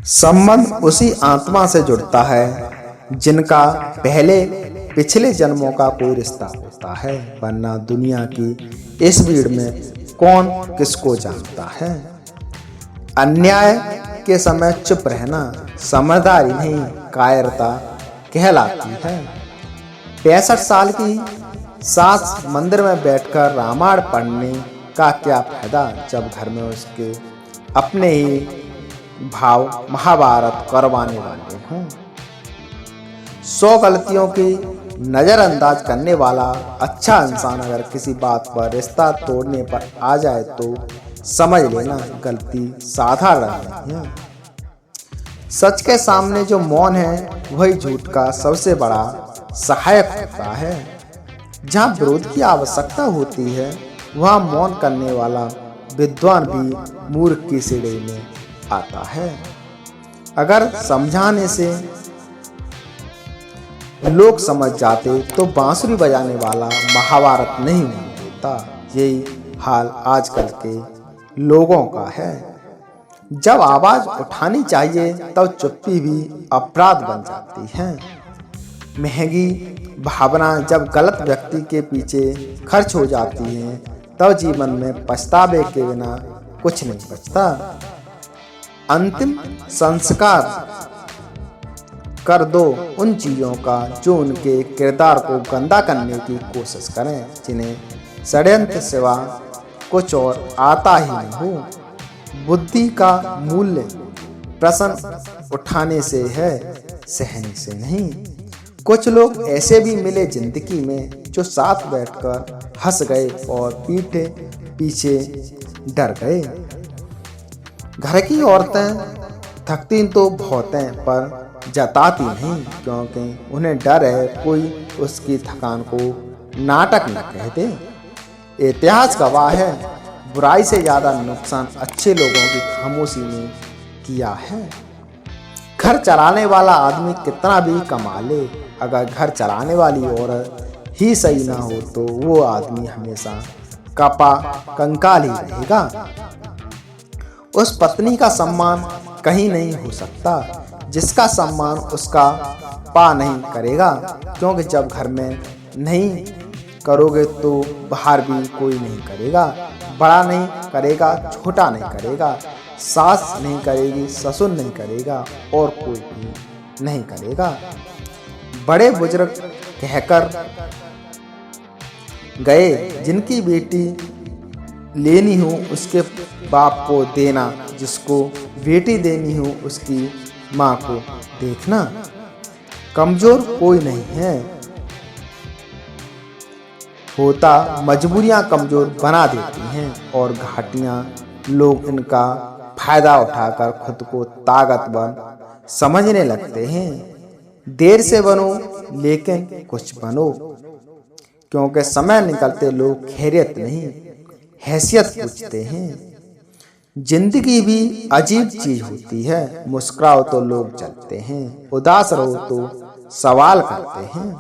संबंध उसी आत्मा से जुड़ता है जिनका पहले पिछले जन्मों का कोई रिश्ता होता है, वरना दुनिया की इस भीड़ में कौन किसको जानता है। अन्याय के समय चुप रहना समझदारी नहीं कायरता कहलाती है। 65 साल की सास मंदिर में बैठकर रामायण पढ़ने का क्या फायदा जब घर में उसके अपने ही भाव महाभारत करवाने वाले हों। 100 गलतियों की नज़रअंदाज करने वाला अच्छा इंसान अगर किसी बात पर रिश्ता तोड़ने पर आ जाए तो समझ लेना गलती साधारण नहीं है। सच के सामने जो मौन है वही झूठ का सबसे बड़ा सहायक होता है। जहाँ विरोध की आवश्यकता होती है वहाँ मौन करने वाला विद्वान भी मूर्ख की श्रेणी में आता है। अगर समझाने से लोग समझ जाते तो बांसुरी बजाने वाला महाभारत नहीं होता। यही हाल आजकल के लोगों का है। जब आवाज उठानी चाहिए तब चुप्पी भी अपराध बन जाती है। महंगी भावना जब गलत व्यक्ति के पीछे खर्च हो जाती है तब जीवन में पछतावे के बिना कुछ नहीं बचता। अंतिम संस्कार कर दो उन चीज़ों का जो उनके किरदार को गंदा करने की कोशिश करें, जिन्हें षड्यंत्र सिवा कुछ और आता ही नहीं हो। बुद्धि का मूल्य प्रश्न उठाने से है, सहने से नहीं। कुछ लोग ऐसे भी मिले जिंदगी में जो साथ बैठकर हंस गए और पीठ पीछे डर गए। घर की औरतें थकती तो बहुत हैं पर जताती नहीं, क्योंकि उन्हें डर है कोई उसकी थकान को नाटक न कह दे। इतिहास गवाह है बुराई से ज़्यादा नुकसान अच्छे लोगों की खामोशी ने किया है। घर चलाने वाला आदमी कितना भी कमा ले, अगर घर चलाने वाली औरत ही सही ना हो तो वो आदमी हमेशा कपा कंकाल ही रहेगा। उस पत्नी का सम्मान कहीं नहीं हो सकता जिसका सम्मान उसका पा नहीं करेगा, क्योंकि जब घर में नहीं करोगे तो बाहर भी कोई नहीं करेगा। बड़ा नहीं करेगा, छोटा नहीं करेगा, सास नहीं करेगी, ससुर नहीं करेगा और कोई भी नहीं करेगा। बड़े बुजुर्ग कहकर गए जिनकी बेटी लेनी हो उसके बाप को देना, जिसको बेटी देनी हो उसकी माँ को देखना। कमजोर कोई नहीं है होता, मजबूरियां कमजोर बना देती हैं और घाटियां लोग इनका फायदा उठाकर खुद को ताकतवर समझने लगते हैं। देर से बनो लेकिन कुछ बनो, क्योंकि समय निकलते लोग खैरियत नहीं हैसियत पूछते हैं। जिंदगी भी अजीब चीज होती है, मुस्कुराओ तो लोग जलते हैं, उदास रहो तो सवाल करते हैं।